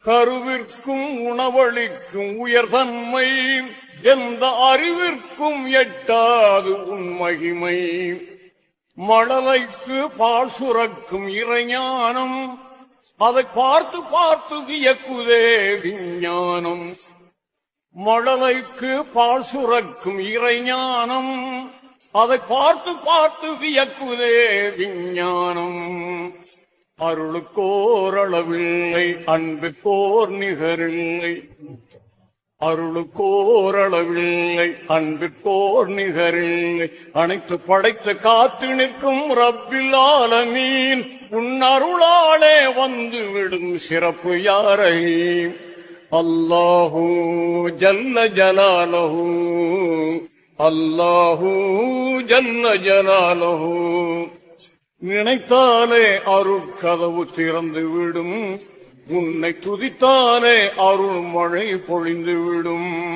கருவிற்கும் உணவளிக்கும் உயர்தன்மை எந்த அறிவிற்கும் எட்டாது உன் மகிமை. மழலைக்கு பால் சுரக்கும் இறைஞானம் அதை பார்த்து பார்த்து வியக்குதே விஞ்ஞானம். மழலைக்கு பால் சுரக்கும் இறைஞானம் அதை பார்த்து பார்த்து வியக்குதே விஞ்ஞானம். அருளுக்கோரளவில்லை அன்புக்கோர் நிகரில்லை. அருளுக்கோரளவில்லை அன்புக்கோர் நிகரில்லை. அனைத்து படைத்த காத்து நிற்கும் ரப்பில் ஆலமீன் உன் அருளாலே வந்து விடும் சிறப்பு யாரை. அல்லாஹூ ஜல்ல ஜலாலஹூ அல்லாஹூ ஜல்ல ஜலாலஹூ. நினைத்தாலே அருட்கதவு திறந்து விடும். உன்னை துதித்தாலே அருள் மழை பொழிந்து விடும்.